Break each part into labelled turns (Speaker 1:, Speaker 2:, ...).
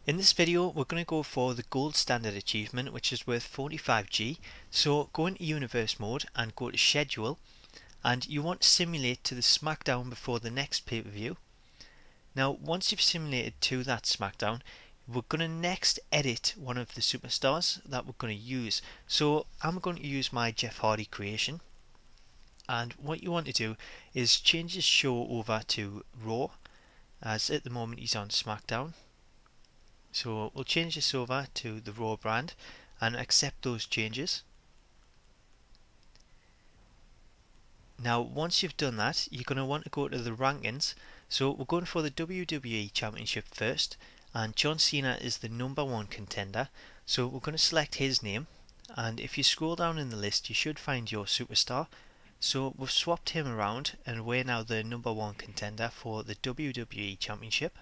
Speaker 1: In this video we're going to go for the gold standard achievement, which is worth 45G. So go into universe mode and go to schedule, and you want to simulate to the Smackdown before the next pay-per-view. Now once you've simulated to that Smackdown, we're going to next edit one of the superstars that we're going to use. So I'm going to use my Jeff Hardy creation, and what you want to do is change his show over to Raw, as at the moment he's on Smackdown. So we'll change this over to the Raw brand and accept those changes. Now once you've done that, you're going to want to go to the rankings. So we're going for the WWE Championship first, and John Cena is the #1 contender, so we're going to select his name, and if you scroll down in the list you should find your superstar. So we've swapped him around and we're now the #1 contender for the WWE Championship.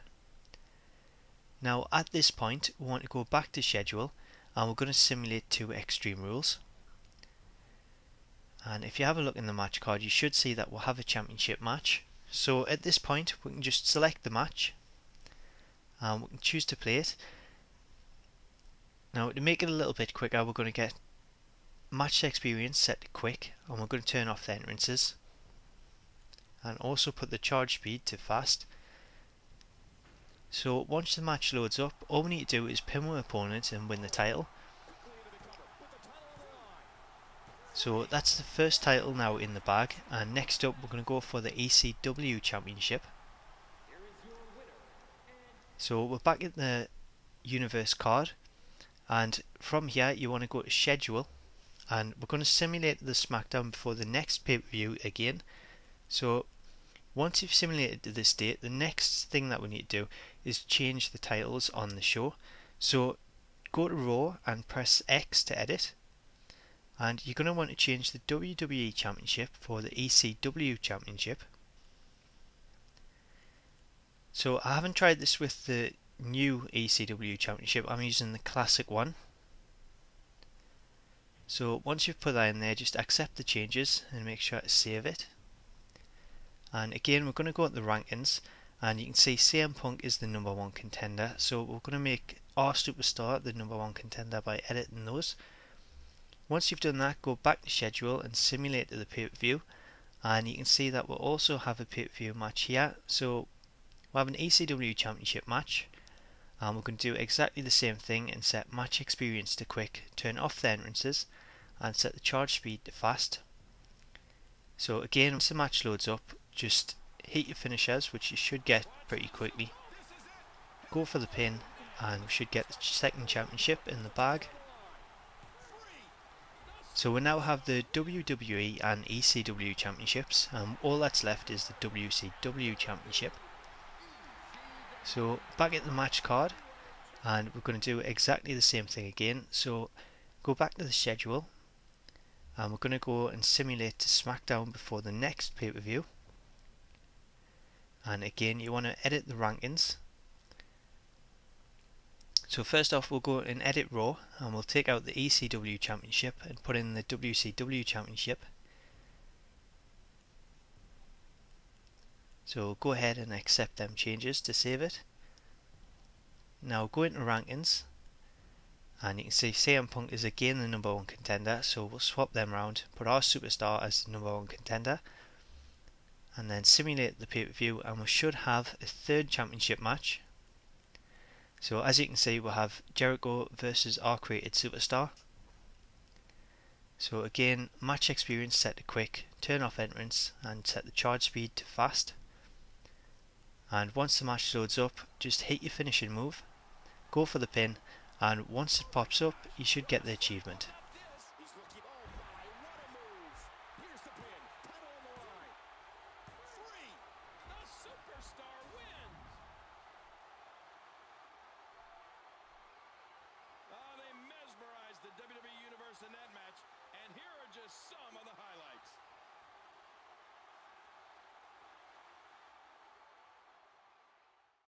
Speaker 1: Now at this point we want to go back to schedule, and we're going to simulate to Extreme Rules. And if you have a look in the match card, you should see that we'll have a championship match. So at this point we can just select the match and we can choose to play it. Now to make it a little bit quicker, we're going to get match experience set to quick, and we're going to turn off the entrances and also put the charge speed to fast. So once the match loads up, all we need to do is pin our opponent and win the title. So that's the first title now in the bag, and next up we're going to go for the Ecw Championship. So we're back at the universe card, and from here you want to go to schedule, and we're going to simulate the Smackdown before the next pay-per-view again. So once you've simulated to this date, the next thing that we need to do is change the titles on the show. So go to Raw and press X to edit, and you're going to want to change the WWE Championship for the Ecw Championship. So I haven't tried this with the new Ecw Championship, I'm using the classic one. So once you've put that in there, just accept the changes and make sure to save it. And again we're going to go at the rankings, and you can see CM Punk is the #1 contender, so we're going to make our superstar the #1 contender by editing those. Once you've done that, go back to schedule and simulate to the pay-per-view, and you can see that we'll also have a pay-per-view match here. So we'll have an ECW Championship match, and we're going to do exactly the same thing and set match experience to quick, turn off the entrances and set the charge speed to fast. So again, once the match loads up, just hit your finishers, which you should get pretty quickly, go for the pin, and we should get the second championship in the bag. So we now have the WWE and ECW championships, and all that's left is the WCW championship. So back at the match card, and we're going to do exactly the same thing again. So go back to the schedule, and we're going to go and simulate to Smackdown before the next pay-per-view. And again you want to edit the rankings. So first off we'll go and edit Raw, and we'll take out the ECW Championship and put in the WCW Championship. So go ahead and accept them changes to save it. Now go into rankings, and you can see CM Punk is again the #1 contender, so we'll swap them around, put our superstar as the #1 contender, and then simulate the pay-per-view, and we should have a third championship match. So as you can see, we'll have Jericho versus our created superstar. So again, match experience set to quick, turn off entrance and set the charge speed to fast. And once the match loads up, just hit your finishing move, go for the pin, and once it pops up you should get the achievement.
Speaker 2: They mesmerized the WWE Universe in that match, and here are just some of the highlights.